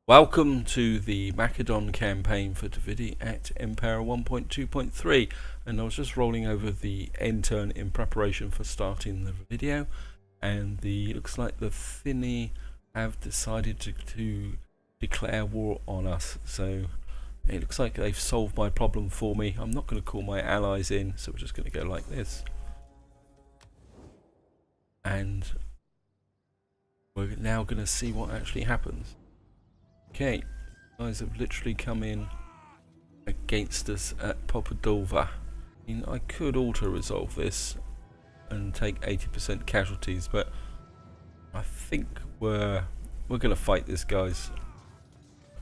Welcome to the Macedon campaign for Davidi at Impera 1.2.3, and I was just rolling over the end turn in preparation for starting the video, and looks like the Finni have decided to declare war on us. So it looks like they've solved my problem for me. I'm not going to call my allies in, so we're just going to go like this, and we're now going to see what actually happens. Okay, guys have literally come in against us at Pulpudeva. I mean, I could auto-resolve this and take 80% casualties, but I think we're gonna fight this, guys.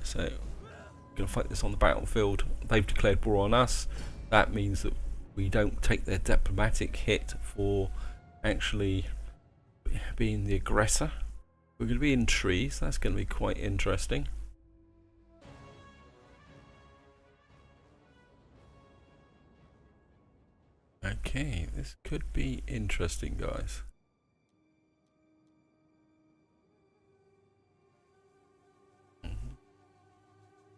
So we're gonna fight this on the battlefield. They've declared war on us. That means that we don't take their diplomatic hit for actually being the aggressor. We're gonna be in trees. That's gonna be quite interesting. Okay, this could be interesting, guys. I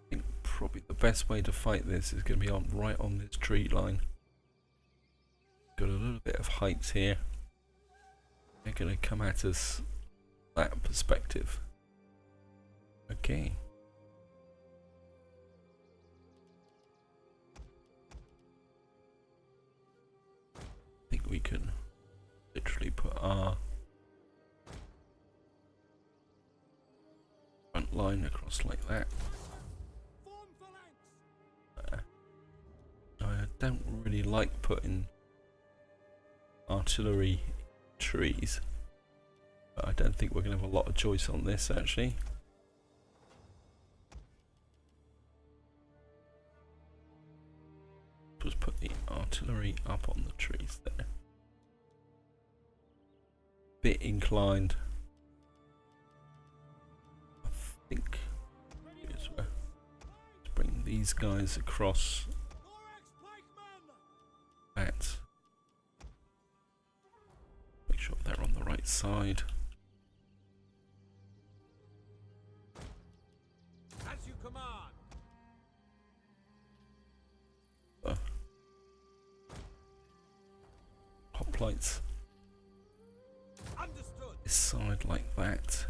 think probably the best way to fight this is going to be right on this tree line. Got a little bit of height here. They're going to come at us that perspective. Okay. I think we can literally put our front line across like that. I don't really like putting artillery trees, but I don't think we're going to have a lot of choice on this actually. Just put the artillery up on the trees there. Bit inclined. I think let's bring these guys across that. Make sure they're on the right side. As you command. Hoplites. Understood. This side like that.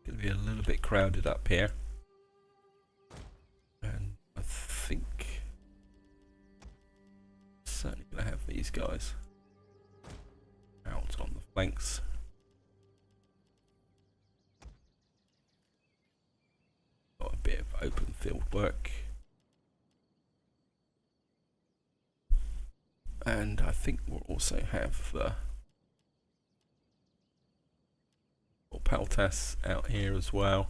Gonna be a little bit crowded up here, and I think certainly gonna have these guys out on the flanks. Got a bit of open field work. And I think we'll also have the Paltas out here as well.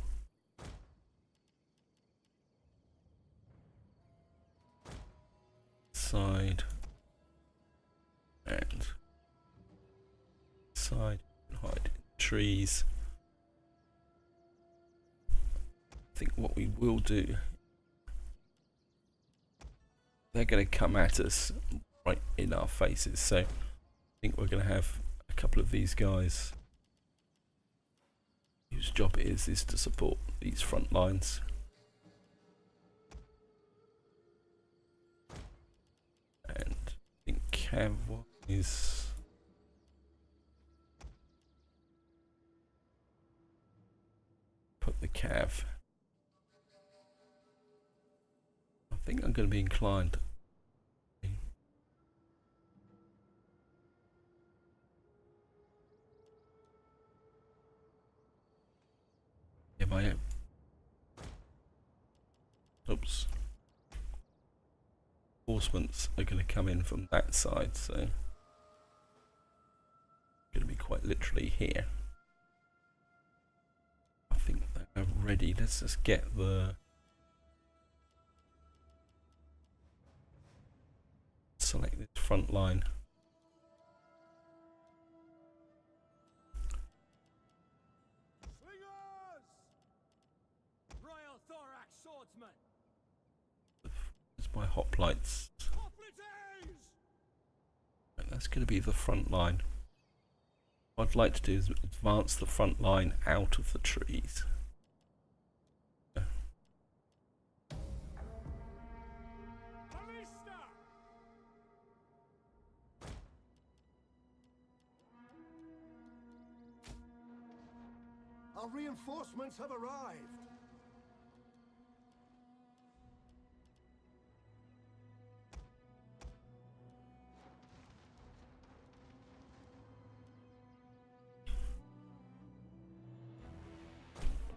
Side and side, hide in trees. I think what we will do, they're going to come at us right in our faces, so I think we're going to have a couple of these guys whose job it is to support these front lines. And I think Cav is put the Cav. I think I'm going to be inclined. Oops. Reinforcements are going to come in from that side, so going to be quite literally here. I think they're ready. Let's just get the select this front line. My hoplites. Right, that's going to be the front line. If what I'd like to do is advance the front line out of the trees. Our reinforcements have arrived.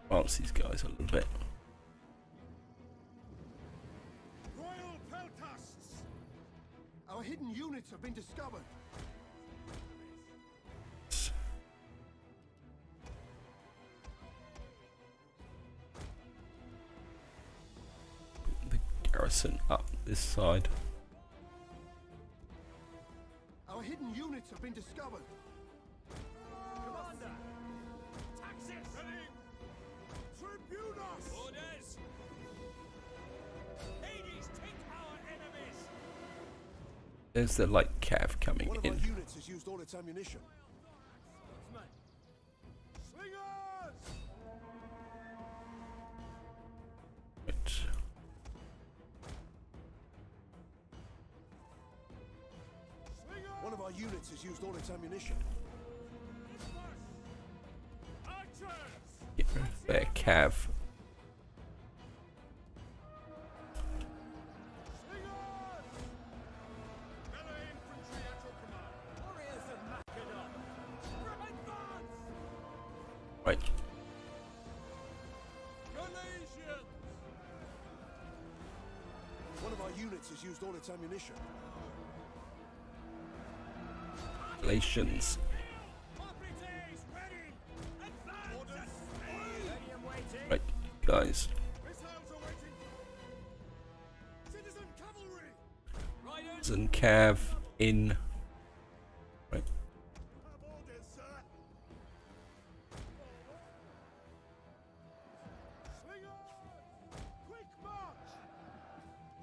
Advance these guys a little bit. Royal peltasts! Our hidden units have been discovered. The garrison up this side. Our hidden units have been discovered. Commander! Taxis! Tribunus! Orders! Hades, take our enemies! There's the light cav coming One of in. our units has used all its ammunition. Slingers! Right. One of our units has used all its ammunition. Get rid of their cav. Right. One of our units has used all its ammunition. Relations. Right, guys. And cav in. Right.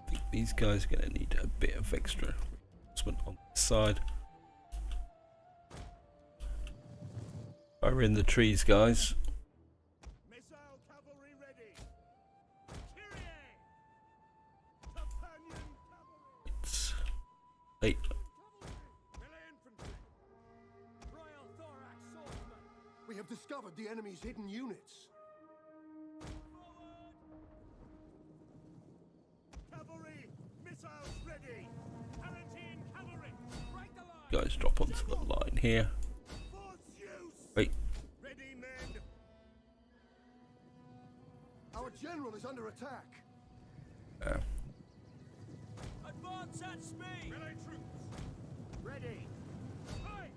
I think these guys are going to need a bit of extra reinforcement on this side. Fire in the trees, guys. Missile cavalry ready. Kyrie! Companion cavalry. It's late. Melee infantry. Royal thorax swordsman. We have discovered the enemy's hidden units. Cavalry, missiles ready. Palatine cavalry. Break the line. Guys, drop onto the line here. Force use. Wait. Ready, men. Our general is under attack. Advance at speed. Melee troops. Ready. Aye.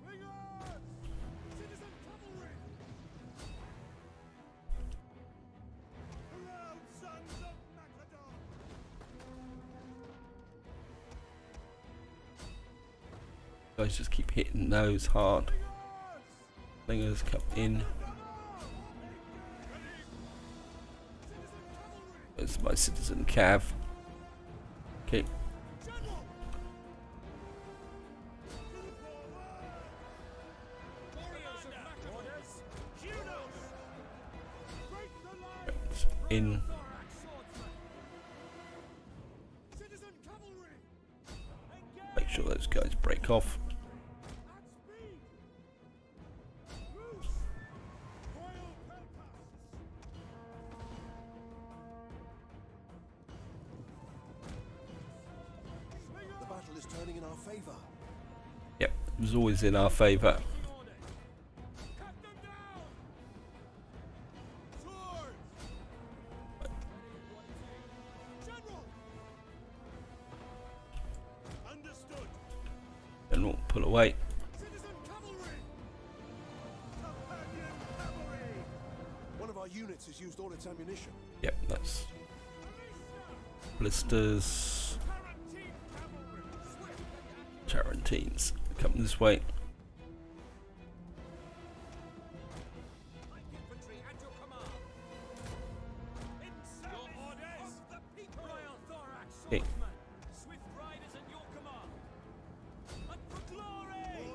Slingers. Citizen cavalry. Proud sons of Macedon. Guys, just keep hitting those hard. Slingers come in. There's my citizen cav. Okay. Right, in. Make sure those guys break off. The battle is turning in our favor. Yep, it was always in our favour. Cut them down. Swords. General. Understood. General, pull away. Citizen cavalry. Companion cavalry. One of our units has used all its ammunition. Yep, that's blisters. Tarantines, come this way. Infantry at your command. In service of the people. Royal thorax Okay. swordsman. Swift riders at your command. And for glory.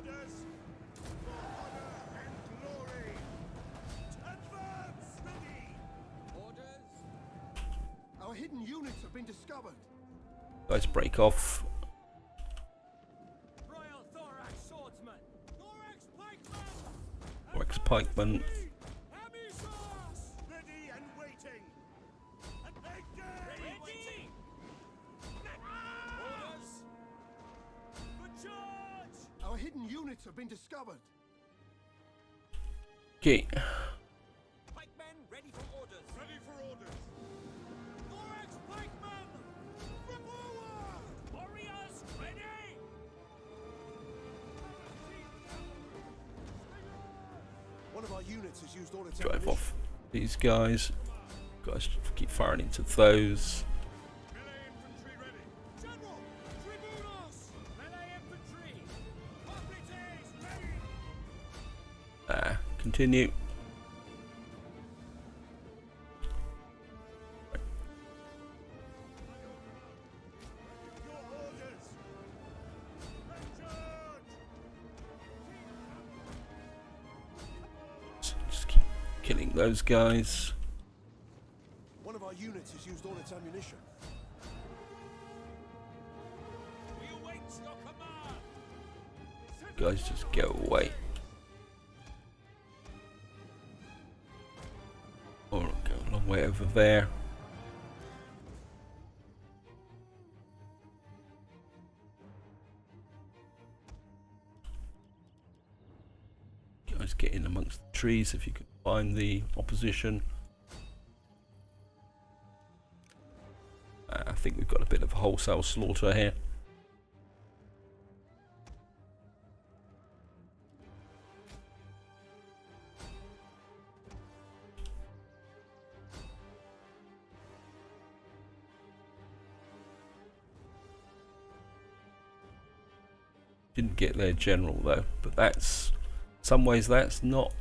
hidden units have been discovered. Guys, break off. Royal Thorax Swordsman. Thorax Pikeman. Rex Pikeman. Naissos. Ready and waiting. Ready. Orders. For charge. Our hidden units have been discovered. Okay. Pikemen ready for orders. Ready for orders. Thorax Pikemen. Forward. Warriors ready. One of our units has used all its Drive ammunition. off these guys. Guys, keep firing into those. Melee infantry ready. General, tribunos. Melee infantry. Hoplites ready. Continue. Your orders. Charge. Just keep killing those guys. One of our units has used all its ammunition. We await your command. Guys, just go away. Or go a long way over there. Guys, get in amongst the trees if you can find the opposition. I think we've got a bit of a wholesale slaughter here. Didn't get their general though, but that's some ways that's not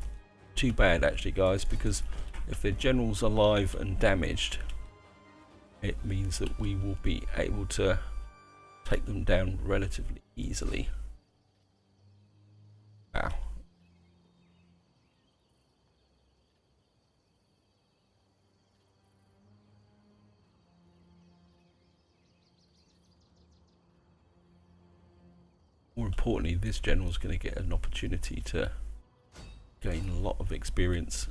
too bad actually, guys, because if their general's alive and damaged, it means that we will be able to take them down relatively easily. Wow. More importantly, this general is going to get an opportunity to gain a lot of experience.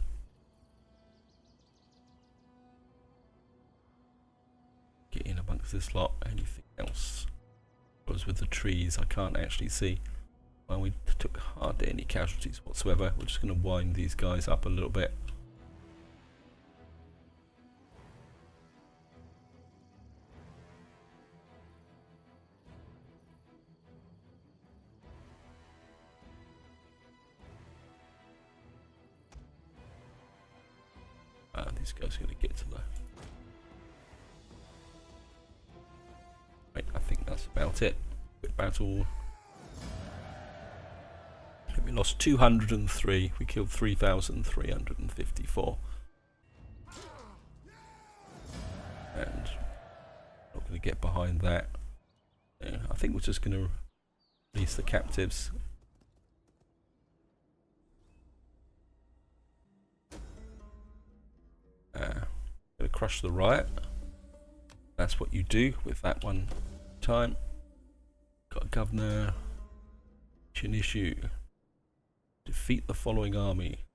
Get in amongst this lot. Anything else? Whereas with the trees, I can't actually see. Well, we took hardly any casualties whatsoever. We're just going to wind these guys up a little bit. This guy's going to get to the... Right, I think that's about it. Quick battle. We lost 203. We killed 3,354. And not going to get behind that. Yeah, I think we're just going to release the captives. Going to crush the riot. That's what you do with that one time. Got a governor. Mission issue. Defeat the following army.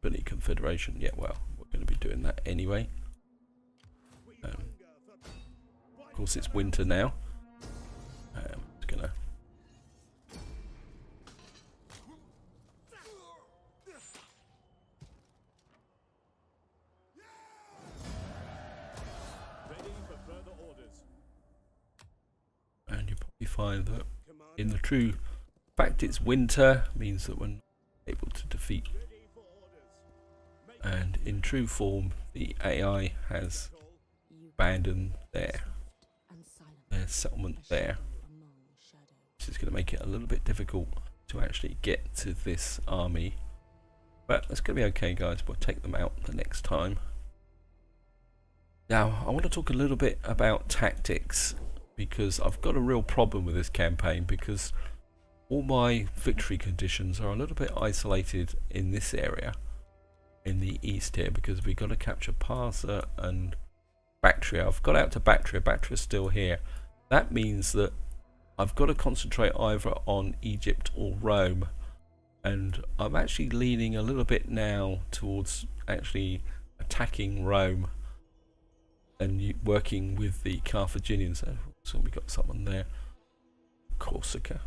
Billy Confederation. Yeah, well, we're going to be doing that anyway. Of course, it's winter now. It's going to... And you probably find that in the true fact it's winter means that we're not able to defeat, and in true form the AI has abandoned their settlement there. This is going to make it a little bit difficult to actually get to this army, but it's going to be okay, guys. We'll take them out the next time. Now I want to talk a little bit about tactics, because I've got a real problem with this campaign, because all my victory conditions are a little bit isolated in this area in the east here, because we've got to capture Parsa and Bactria. I've got out to Bactria. Bactria's still here. That means that I've got to concentrate either on Egypt or Rome, and I'm actually leaning a little bit now towards actually attacking Rome and working with the Carthaginians. So we got someone there. Corsica.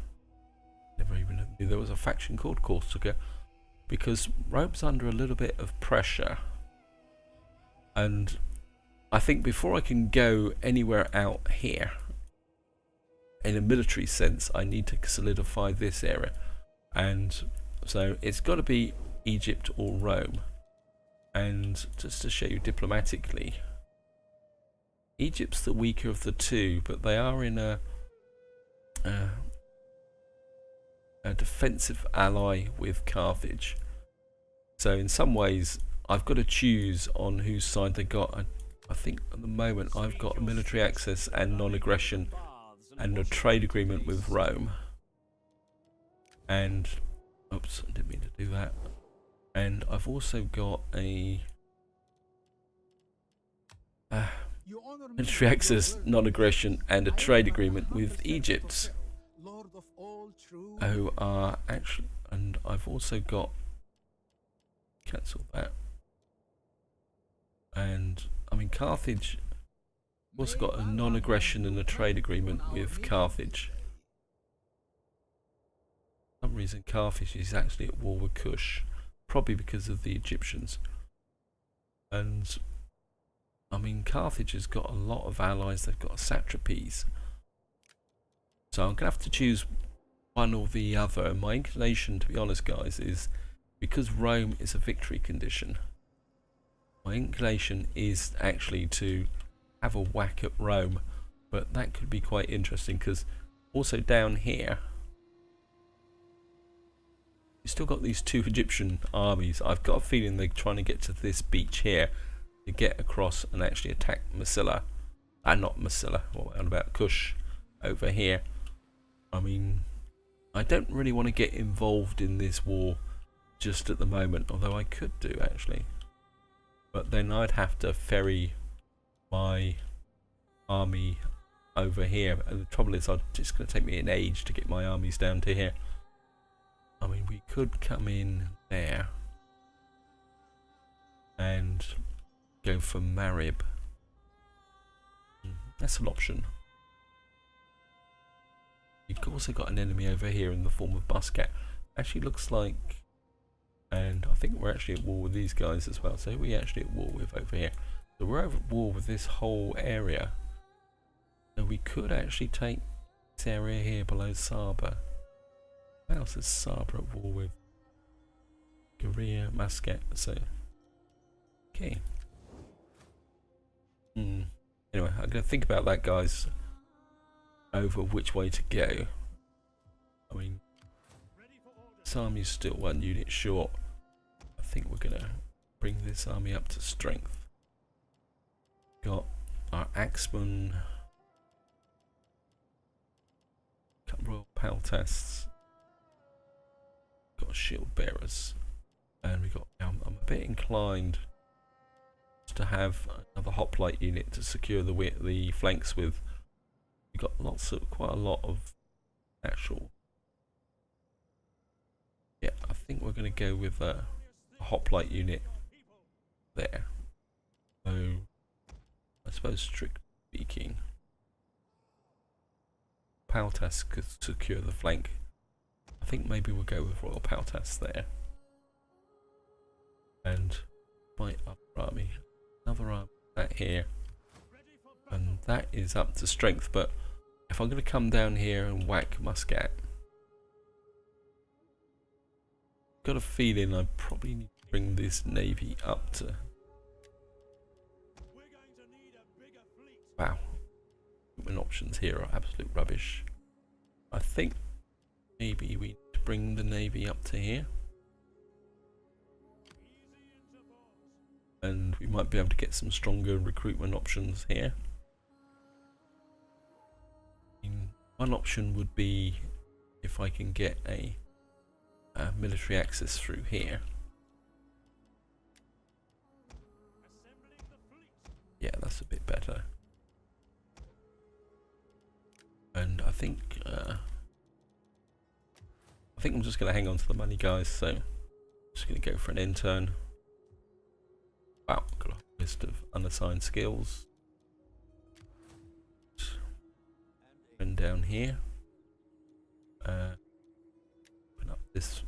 Never even knew there was a faction called Corsica, because Rome's under a little bit of pressure, and I think before I can go anywhere out here in a military sense, I need to solidify this area, and so it's got to be Egypt or Rome. And just to show you diplomatically, Egypt's the weaker of the two, but they are in a defensive ally with Carthage. So in some ways I've got to choose on whose side they got. I think at the moment I've got military access and non-aggression and a trade agreement with Rome. And oops, I didn't mean to do that. And I've also got a military access, non-aggression and a trade agreement with Egypt, who are actually, and I've also got, cancel that, and I mean Carthage, I've also got a non-aggression and a trade agreement with Carthage. For some reason Carthage is actually at war with Kush, probably because of the Egyptians. And I mean Carthage has got a lot of allies, they've got satrapies. So I'm going to have to choose one or the other. My inclination, to be honest guys, is because Rome is a victory condition, my inclination is actually to have a whack at Rome, but that could be quite interesting because also down here you still got these two Egyptian armies. I've got a feeling they're trying to get to this beach here to get across and actually attack Massila. Not Massila, what about Kush over here. I mean, I don't really want to get involved in this war just at the moment, although I could do actually. But then I'd have to ferry my army over here, and the trouble is it's going to take me an age to get my armies down to here. I mean, we could come in there and go for Marib. That's an option. You've also got an enemy over here in the form of Muscat. Actually looks like, and I think we're actually at war with these guys as well. So who are we actually at war with over here? So we're over at war with this whole area. So we could actually take this area here below Saba. What else is Saba at war with? Korea, Muscat. So okay. Anyway, I'm going to think about that, guys, over which way to go. I mean, this army's still 1 unit short. I think we're going to bring this army up to strength. Got our axemen, royal peltasts, got shield bearers, and we got. I'm a bit inclined to have another hoplite unit to secure the flanks with. We've got quite a lot of actual. Yeah, I think we're going to go with a hoplite unit there. So, I suppose strictly speaking, Paltas could secure the flank. I think maybe we'll go with Royal Paltas there. And my upper army, another army, that here. And that is up to strength, but if I'm going to come down here and whack Muscat, got a feeling I probably need to bring this navy up to. Wow, equipment options here are absolute rubbish. I think maybe we need to bring the navy up to here, and we might be able to get some stronger recruitment options here. One option would be if I can get a military access through here. Yeah, that's a bit better. And I think I'm just going to hang on to the money, guys. So I'm just going to go for an intern. Wow, got a list of unassigned skills. And down here, open up this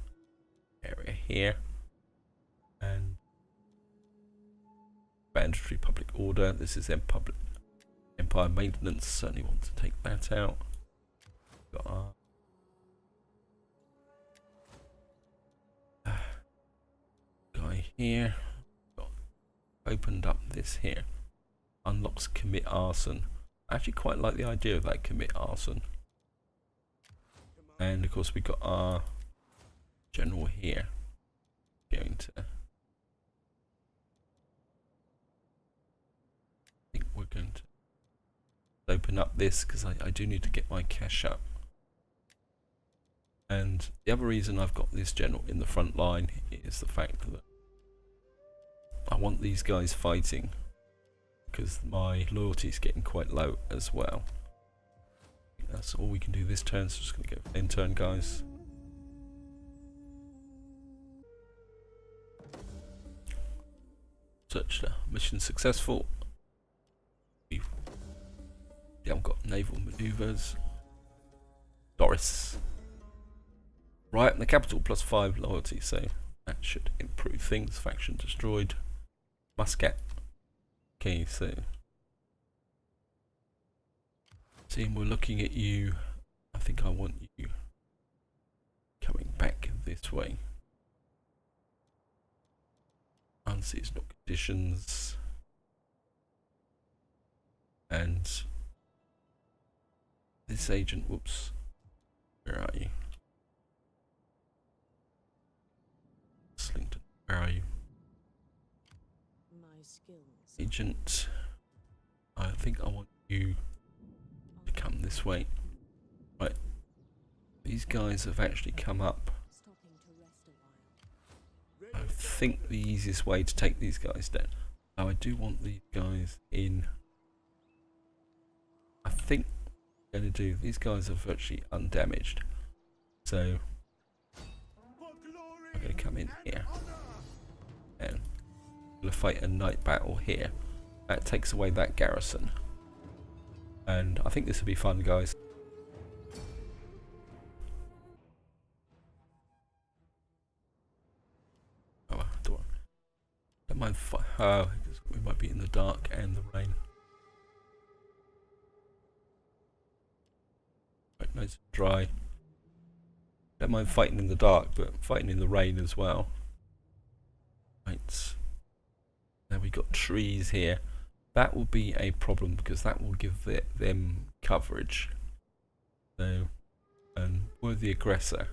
area here, and mandatory public order. This is Empire maintenance. Certainly want to take that out. Got our guy here. Got opened up this here. Unlocks commit arson. I actually quite like the idea of that commit arson. And of course we got our general here. Going to, I think we're going to open up this because I do need to get my cash up. And the other reason I've got this general in the front line is the fact that I want these guys fighting, because my loyalty is getting quite low as well. That's all we can do this turn, so just going to go for intern, guys. Search mission successful. We haven't got naval maneuvers. Doris. Right in the capital, +5 loyalty, so that should improve things. Faction destroyed. Muscat. Okay, so team, we're looking at you. I think I want you coming back this way. Unseasonal conditions. And this agent, whoops, where are you? Slington, where are you? My skills. Agent, I think I want you to come this way. Right, these guys have actually come up. Stopping to rest a while. I think the easiest way to take these guys down. Now I do want these guys in. I think I'm going to do, these guys are virtually undamaged, so I'm going to come in here and I'm going to fight a night battle here. That takes away that garrison, and I think this will be fun, guys. Oh, don't mind. Oh, we might be in the dark and the rain. Right, nice and dry. Don't mind fighting in the dark, but fighting in the rain as well. Right. Now we got trees here. That will be a problem because that will give them coverage. So, and we're the aggressor.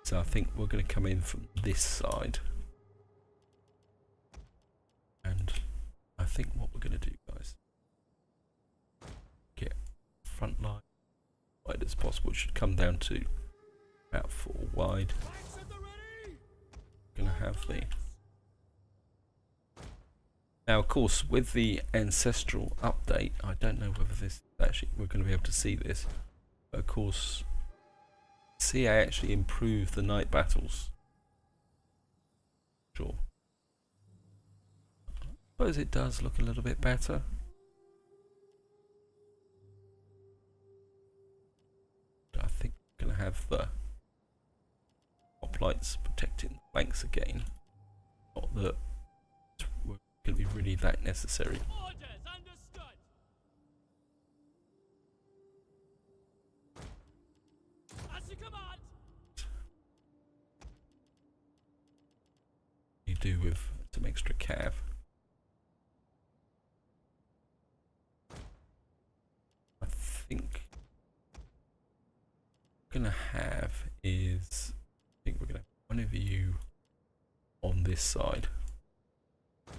So I think we're going to come in from this side. And I think what we're going to do, guys, get front line wide as possible. It should come down to about 4 wide. Gonna have the, now of course with the Ancestral Update, I don't know whether this actually we're going to be able to see this, but of course CA actually improved the night battles. Sure, I suppose it does look a little bit better. I think we're going to have the hoplites protecting the flanks again. Not that we're going to be really that necessary. Orders understood. As you command. You do with some extra cav. I think what we're going to have is, I think we're going to have one of you on this side.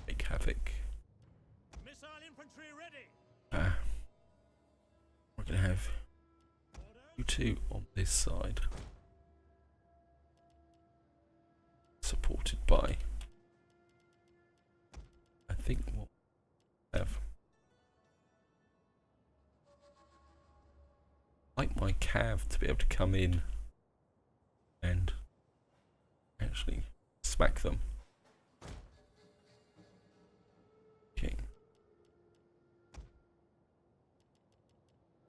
Make havoc. Missile infantry ready. We're going to have you two on this side. Supported by, I think what cav to be able to come in and actually smack them. Okay.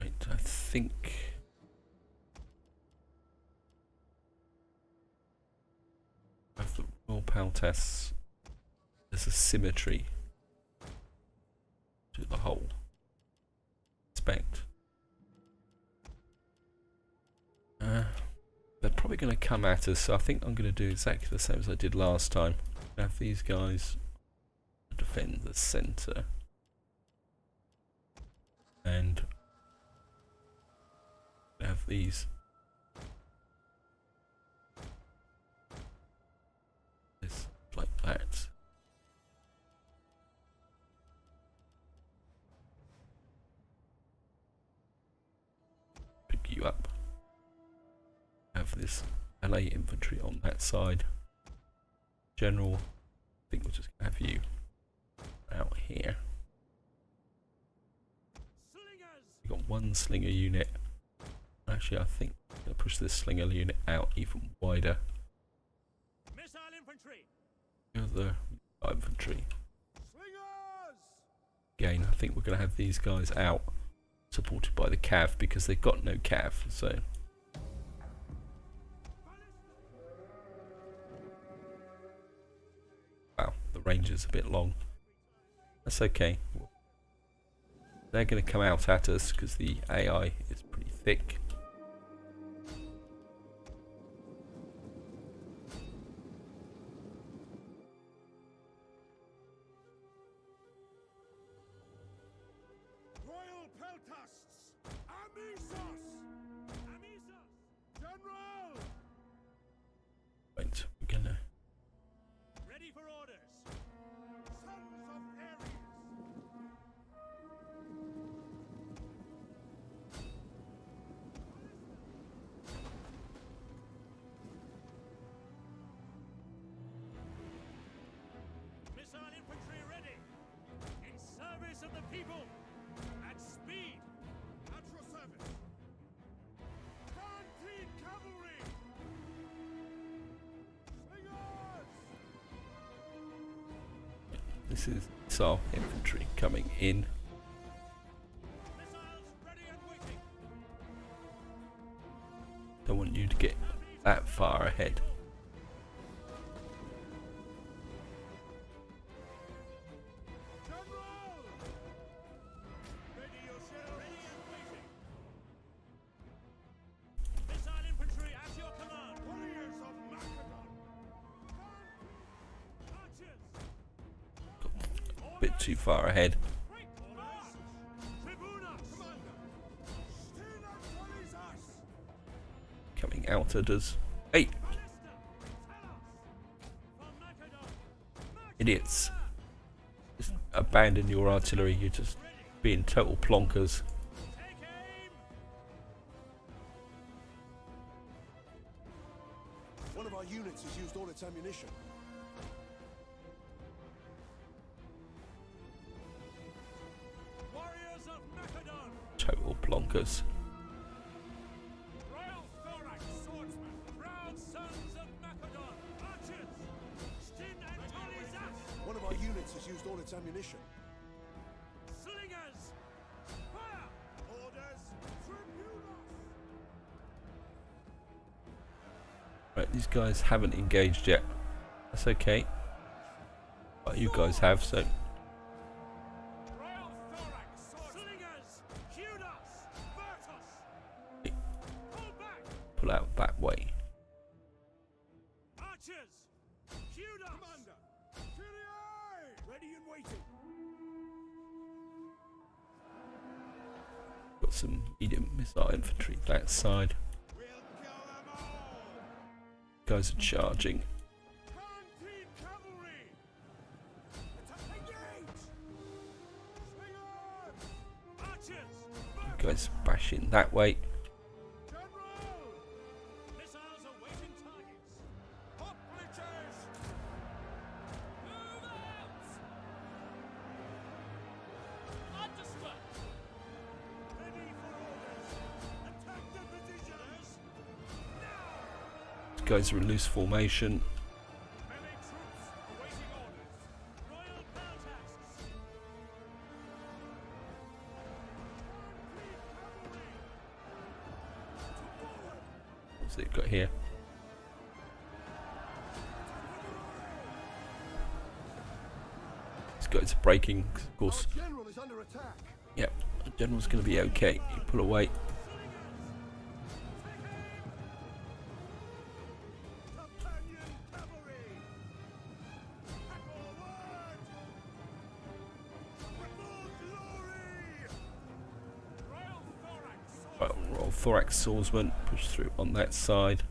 Right, I think of the roll pal tests, there's a symmetry to the whole. Expect. They're probably going to come at us, so I think I'm going to do exactly the same as I did last time. Have these guys defend the centre, and have these this like that. Pick you up. Have this LA infantry on that side. General, I think we'll just have you out here. We've got one slinger unit. Actually, I think I'm going to push this slinger unit out even wider. Missile infantry. The infantry. Slingers! Again, I think we're going to have these guys out, supported by the cav, because they've got no cav, so... Wow, the range is a bit long. That's okay. They're going to come out at us because the AI is pretty thick. Royal Peltasts! Amisos! Amisos. General! Right, we're going to... Ready for orders. Sons of Ares! Missile infantry ready. In service of the people. At speed. At your service! Canteen Cavalry! Slingers! This is missile infantry coming in. Missiles ready and waiting. Don't want you to get that far ahead. General! Ready yourself. Ready and waiting. Missile infantry at your command. Warriors of Macedon! Archers. A bit too far ahead. Quick march. Tribunas. Commander! Stina Tolisas! Coming out at us. Hey, Ballista. Tell us. For Macedon. idiots. Just abandon your artillery. You're just being total plonkers. Take aim. One of our units has used all its ammunition. Warriors of Macedon. Total plonkers. Royal Thorax swordsmen. Proud sons of Macedon. Archers. Stin and Tolisas. One of our units has used all its ammunition. Slingers. Fire. Orders! Tribunos! Right, these guys haven't engaged yet. That's okay. But you guys have, so Royal Thorax swordsmen. Slingers. Kudos. Vertus. Pull back. pull out that way. Archers. Kudos. Commander! Kyrie! Ready and waiting. Got some medium missile infantry that side. We'll kill them all! Guys are charging. Canteen Cavalry! Engage! Slingers! Archers. Guys bashing that way. General! Missiles awaiting targets. Hop breaches! Move out. Understood. Ready for orders! Attack the position! guys are in loose formation. Melee troops awaiting orders. Royal Peltasks. What's it got here? These guys are breaking, 'cause of course. Our general is under attack. Yep, the general's going to be okay. You pull away. Companion cavalry. Forward. With more glory. Royal Thorax. Right, Royal Thorax Swordsman push through on that side.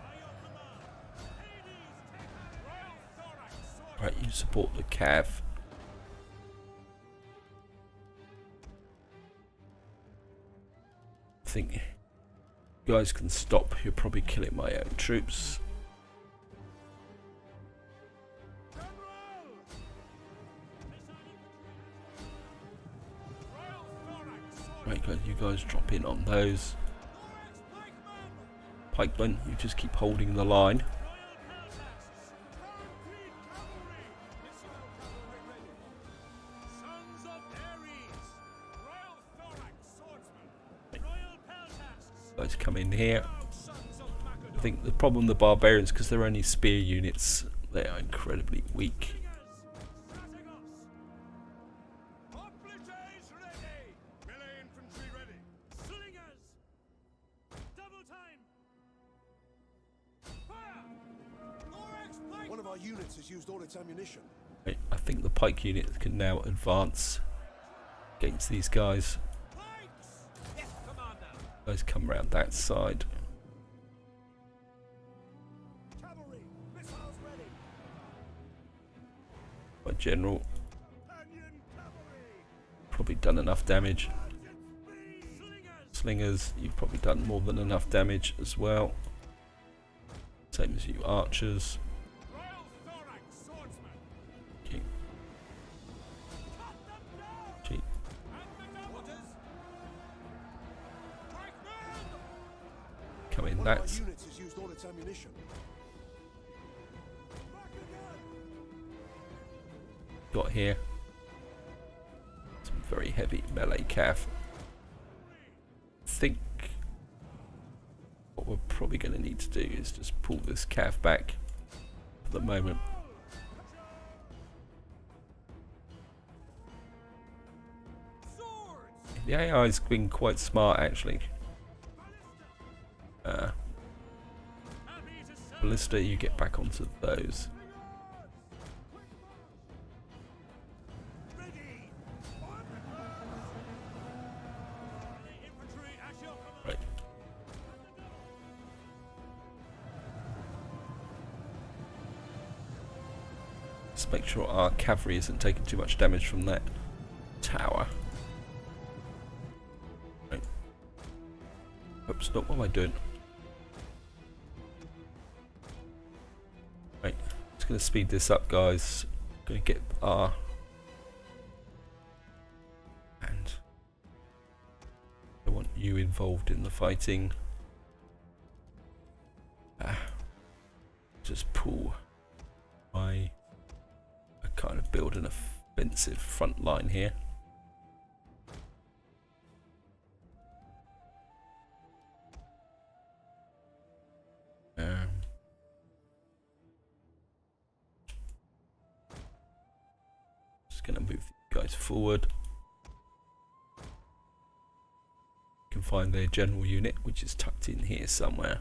By your command. Hades, take Royal Thorax sword. Right, you support the cav. I think you guys can stop. You're probably killing my own troops. General. Royal Thorax sword. Right, guys, you guys drop in on those. Thorax pikemen. Pikemen, you just keep holding the line. Royal Peltasks. Concrete cavalry. Missile cavalry ready. Sons of Ares. Royal Thorax swordsman. Royal Peltasks. Guys come in here. Proud sons of Macedon. I think the problem with the barbarians, because they're only spear units, they are incredibly weak. Strategos. Hoplites ready. Melee infantry ready. Slingers. Double time. Fire. Thorax pike. One of our units has used all its ammunition. Right, I think the pike units can now advance against these guys. Pikes. Yes, commander. Guys come around that side. Cavalry, missiles ready. My general Companion cavalry. probably done enough damage. Slingers. Slingers, you've probably done more than enough damage as well. Same as you archers. Royal Thorax swordsman. Okay, Cut them down. gee, And the waters. Pikemen. come in One of our that. units has used all its ammunition. Back again. Got here some very heavy melee cav. I think what we're probably going to need to do is just pull this cav back for the moment. Swords. The AI's been quite smart actually. Happy to serve. Ballista, you get back onto those. Ready. Melee infantry at your command. Right. Let's make sure our cavalry isn't taking too much damage from that tower. Right. Oops, not what am I doing? Right, just gonna speed this up, guys. Gonna get our and I want you involved in the fighting. Just pull my kind of build an offensive front line here. Just gonna move you guys forward. You can find their general unit, which is tucked in here somewhere.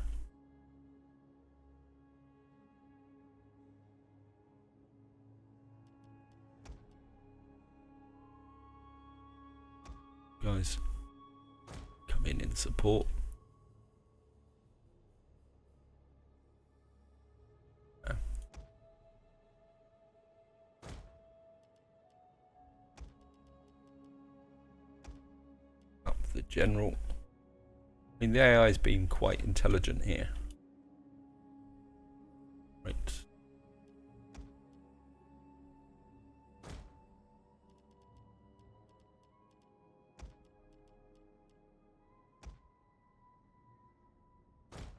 Guys, come in support. Up the general. I mean, the AI has been quite intelligent here. Right.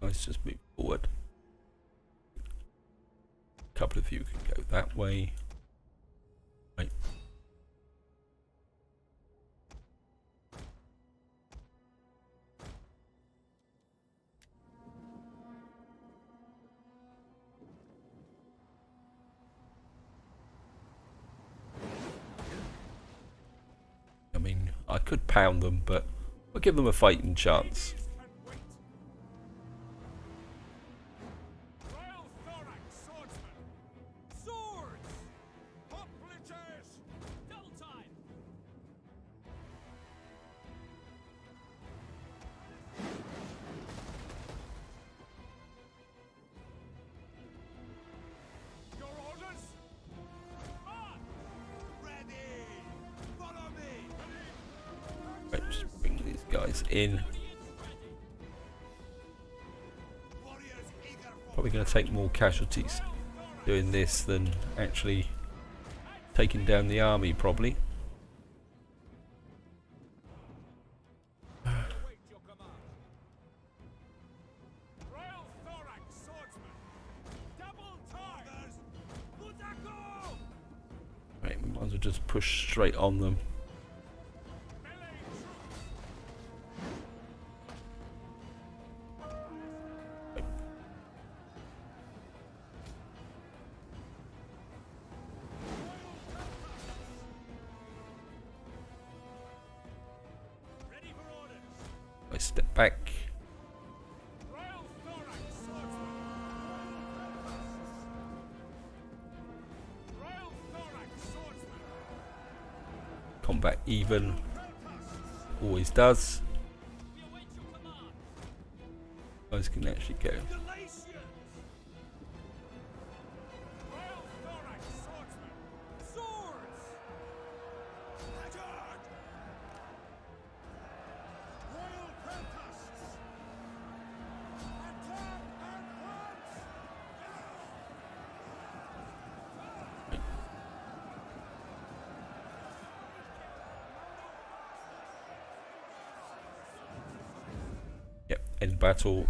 Let's just move forward. A couple of you can go that way. Right. I mean, I could pound them, but I'll give them a fighting chance. Royal Thorax swordsman. Swords. Hoplites. Double time. Your orders? On. Ready. Follow me. Right, just bring these guys in. Probably going to take more casualties doing this than actually taking down the army, probably. Await your command. Royal Thorax swordsman. Double time. Mutako. Right, we might as well just push straight on them. Melee troops. Ready for orders. I step back. Royal Thorax swordsman. Royal Thorax swordsman. Combat even. Always does. We await your command. Guys can actually go. Galatians. Royal Thorax swordsman. Swords. Attack. Royal Peltasts. Attack and hunt. Yep, end battle.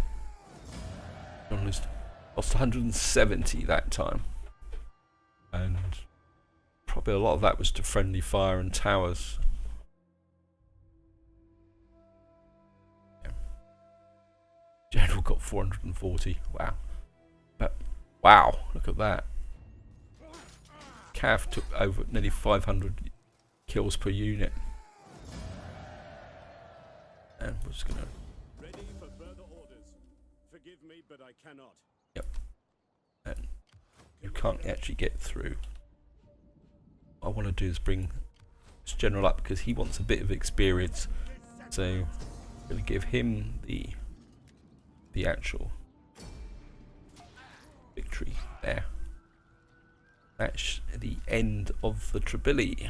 Lost 170 that time. And probably a lot of that was to friendly fire and towers. Yeah. General got 440. Wow. But, wow, look at that. Cav took over nearly 500 kills per unit. And we're just gonna. Ready for further orders. Forgive me, but I cannot. Yep. And you can't actually get through. What I want to do is bring this general up because he wants a bit of experience. So I'm going to give him the actual victory there. That's the end of the Tribili.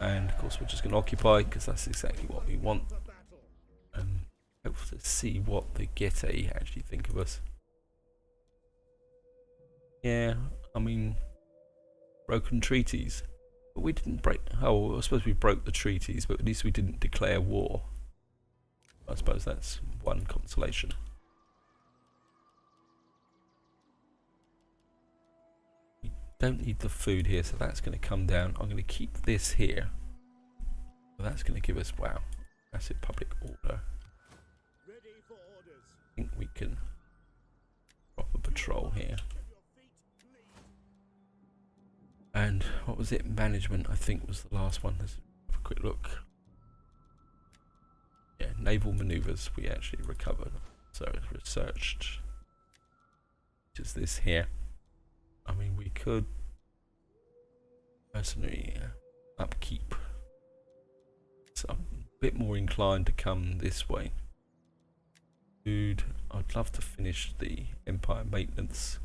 And of course we're just going to occupy because that's exactly what we want. And hope to see what the Getae actually think of us. Yeah, I mean, broken treaties. But we didn't break. Oh, I suppose we broke the treaties, but at least we didn't declare war. I suppose that's one consolation. We don't need the food here, so that's going to come down. I'm going to keep this here. Well, that's going to give us, wow, massive public order. Ready for orders. I think we can drop a patrol here. And what was it? Management, I think, was the last one. Let's have a quick look. Yeah, naval maneuvers we actually recovered. So it's researched. Which is this here. I mean, we could mercenary upkeep. So I'm a bit more inclined to come this way. Food. I'd love to finish the Empire maintenance.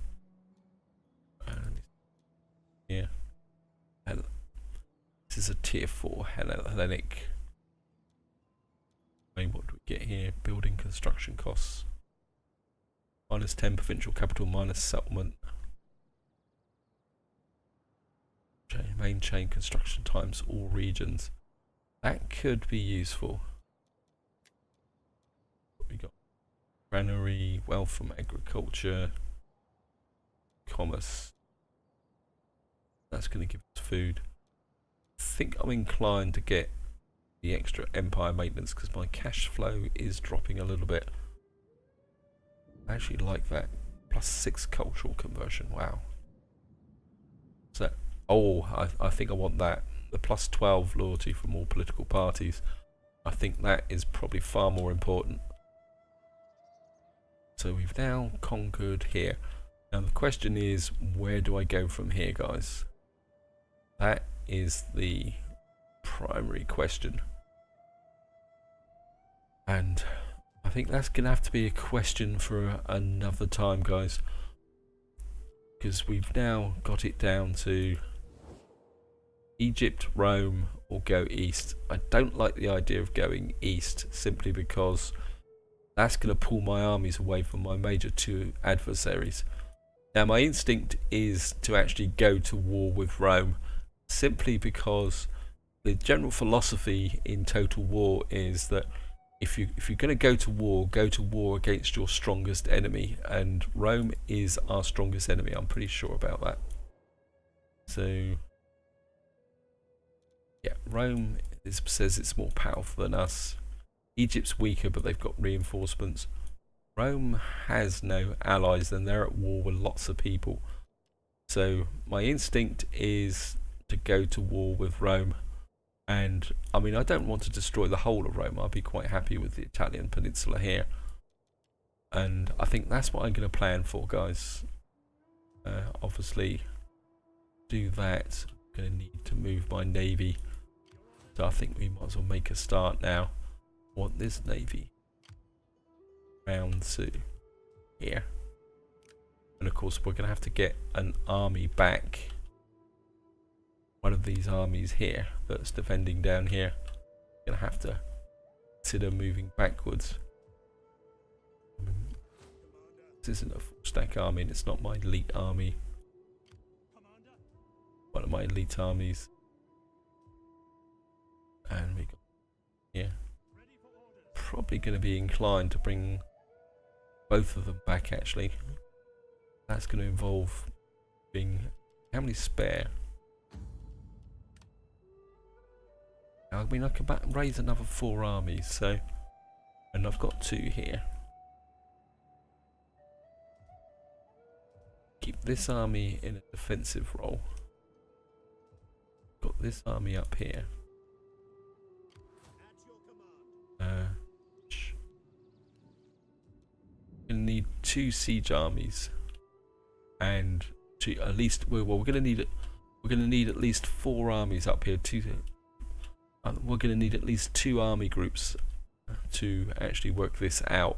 Yeah. This is a tier 4 Hellenic. I mean, what do we get here? Building construction costs. -10 provincial capital, minus settlement. Main chain construction times, all regions. That could be useful. What we got? granary, wealth from agriculture, commerce. That's going to give us food. I think I'm inclined to get the extra empire maintenance because my cash flow is dropping a little bit. I actually like that. +6 cultural conversion. Wow. So, oh, I think I want that. The +12 loyalty from all political parties. I think that is probably far more important. So we've now conquered here. Now the question is, where do I go from here, guys? That is the primary question. And I think that's going to have to be a question for another time, guys. Because we've now got it down to Egypt, Rome, or go east. I don't like the idea of going east simply because that's going to pull my armies away from my major 2 adversaries. Now my instinct is to actually go to war with Rome simply because the general philosophy in Total War is that if you're going to go to war against your strongest enemy, and Rome is our strongest enemy. I'm pretty sure about that. So yeah, Rome says it's more powerful than us. Egypt's weaker, but they've got reinforcements. Rome has no allies, and they're at war with lots of people. So my instinct is to go to war with Rome. And I mean, I don't want to destroy the whole of Rome. I'll be quite happy with the Italian peninsula here. And I think that's what I'm going to plan for, guys. Obviously, do that. I'm going to need to move my navy. So I think we might as well make a start now. I want this navy round to here. And of course, we're going to have to get an army back. One of these armies here that's defending down here. Gonna have to consider moving backwards. This isn't a full stack army, and it's not my elite army. One of my elite armies. And we got here. Probably gonna be inclined to bring both of them back actually. That's gonna involve being how many spare? I mean, I can raise another 4 armies, so, and I've got 2 here. Keep this army in a defensive role. Got this army up here. Gonna need 2 siege armies, and at least we're gonna need at least 4 armies up here. We're going to need at least 2 army groups to actually work this out.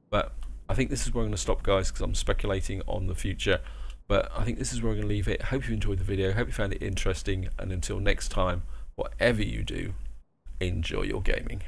But I think this is where I'm going to stop, guys, because I'm speculating on the future. But I think this is where I'm going to leave it. Hope you enjoyed the video. Hope you found it interesting. And until next time, whatever you do, enjoy your gaming.